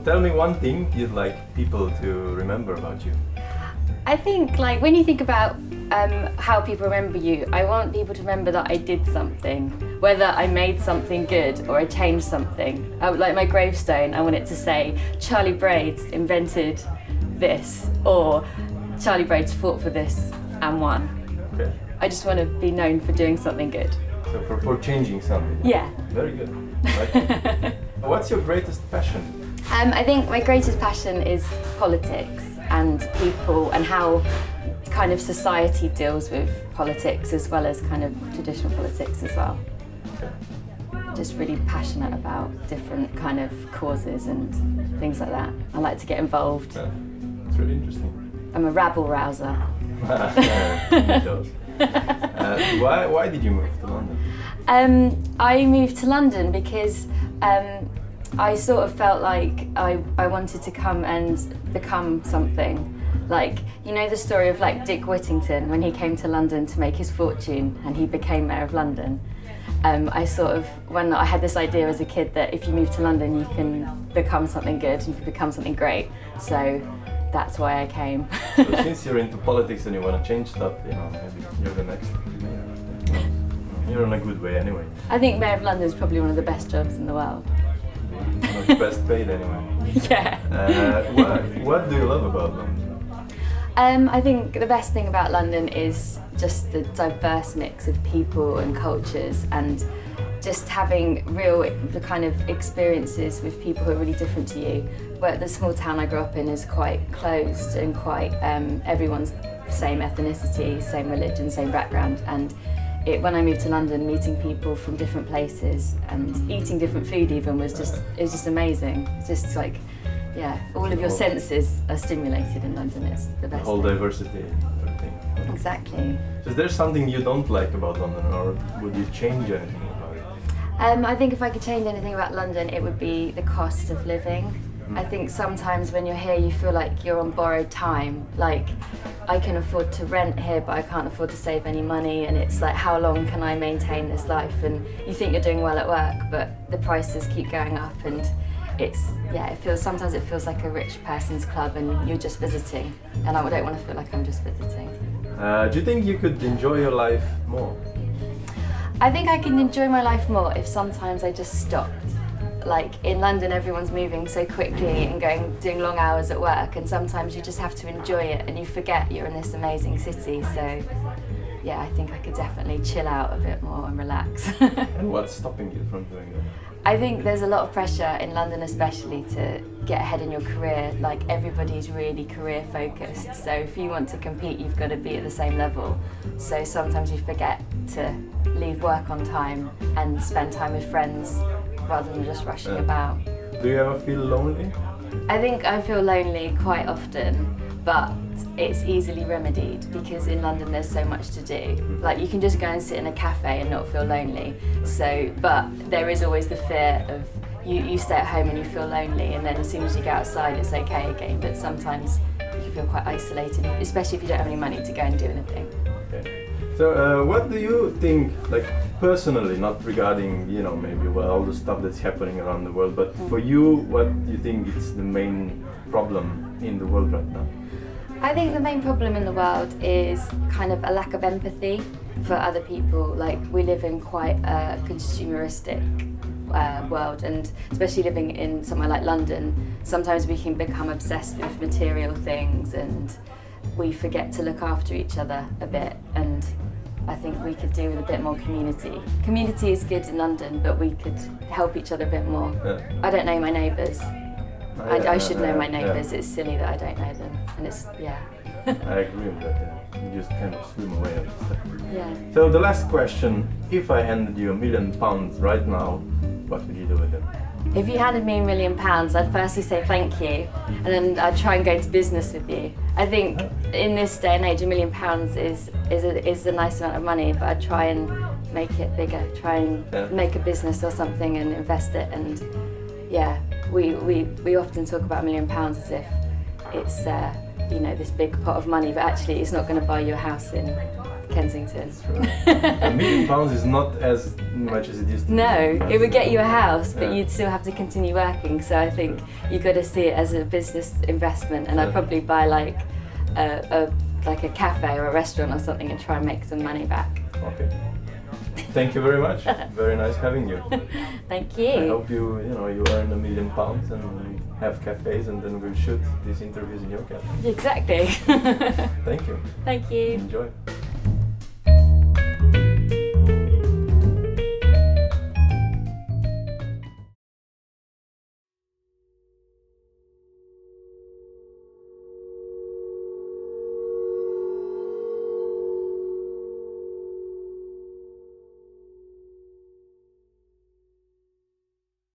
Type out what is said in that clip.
tell me one thing you'd like people to remember about you. I think, like, when you think about how people remember you, I want people to remember that I did something, whether I made something good or I changed something. Like my gravestone, I want it to say Charlie Braids invented this, or Charlie Braids fought for this and won. Okay. I just want to be known for doing something good. So for changing something. Yeah. Very good. Like it. What's your greatest passion? I think my greatest passion is politics and people and how kind of society deals with politics as well as kind of traditional politics as well. Okay. Just really passionate about different kind of causes and things like that. I like to get involved. Yeah. It's really interesting. I'm a rabble rouser. Why did you move to London? I moved to London because I sort of felt like I wanted to come and become something. Like, you know the story of like Dick Whittington when he came to London to make his fortune and he became Mayor of London. When I had this idea as a kid that if you move to London you can become something good and you can become something great. So that's why I came. So since you're into politics and you want to change stuff, you know, maybe you're the next. You're in a good way anyway. I think Mayor of London is probably one of the best jobs in the world. One of the best paid anyway. Yeah. What do you love about London? I think the best thing about London is just the diverse mix of people and cultures, and just having the kind of experiences with people who are really different to you. But the small town I grew up in is quite closed and quite everyone's same ethnicity, same religion, same background. And when I moved to London, meeting people from different places and eating different food even was just amazing. It's just like, yeah, all of your senses are stimulated in London. It's the best. The whole thing. Diversity, everything. Exactly. So is there something you don't like about London, or would you change anything about it? I think if I could change anything about London, it would be the cost of living. I think sometimes when you're here you feel like you're on borrowed time. Like, I can afford to rent here but I can't afford to save any money, and it's like, how long can I maintain this life? And you think you're doing well at work but the prices keep going up, and sometimes it feels like a rich person's club and you're just visiting, and I don't want to feel like I'm just visiting. Do you think you could enjoy your life more? I think I can enjoy my life more if sometimes I just stopped. Like in London, everyone's moving so quickly and doing long hours at work, and sometimes you just have to enjoy it and you forget you're in this amazing city. So yeah, I think I could definitely chill out a bit more and relax. And what's stopping you from doing that? I think there's a lot of pressure in London especially to get ahead in your career. Like, everybody's really career focused, so if you want to compete you've got to be at the same level. So sometimes you forget to leave work on time and spend time with friends rather than just rushing about. Do you ever feel lonely? I think I feel lonely quite often, but it's easily remedied because in London there's so much to do. Like, you can just go and sit in a cafe and not feel lonely. So, but there is always the fear of you stay at home and you feel lonely, and then as soon as you go outside it's okay again. But sometimes you can feel quite isolated, especially if you don't have any money to go and do anything. Okay. So what do you think, like personally, not regarding, you know, maybe all the stuff that's happening around the world, but for you, what do you think is the main problem in the world right now? I think the main problem in the world is kind of a lack of empathy for other people. Like, we live in quite a consumeristic world, and especially living in somewhere like London, sometimes we can become obsessed with material things and we forget to look after each other a bit, and I think we could do with a bit more community. Community is good in London, but we could help each other a bit more. Yeah. I don't know my neighbours. I should know my neighbours. Yeah. It's silly that I don't know them, and it's, yeah. I agree with that, yeah. You just kind of swim away on this stuff. Yeah. So the last question, if I handed you £1 million right now, what would you do with it? If you handed me £1 million, I'd firstly say thank you, and then I'd try and go into business with you. I think in this day and age, £1 million is a nice amount of money, but I'd try and make it bigger, try and make a business or something and invest it. And yeah, we often talk about £1 million as if it's you know, this big pot of money, but actually it's not going to buy you a house in Kensington. £1,000,000 is not as much as it used to be. No, it would get you a house, but Yeah. you'd still have to continue working. So I think you've got to see it as a business investment, and I'd probably buy like a cafe or a restaurant or something and try and make some money back. Okay. Thank you very much. Very nice having you. Thank you. I hope you earn £1,000,000 and have cafes, and then we'll shoot these interviews in your cafe. Exactly. Thank you. Thank you. Enjoy.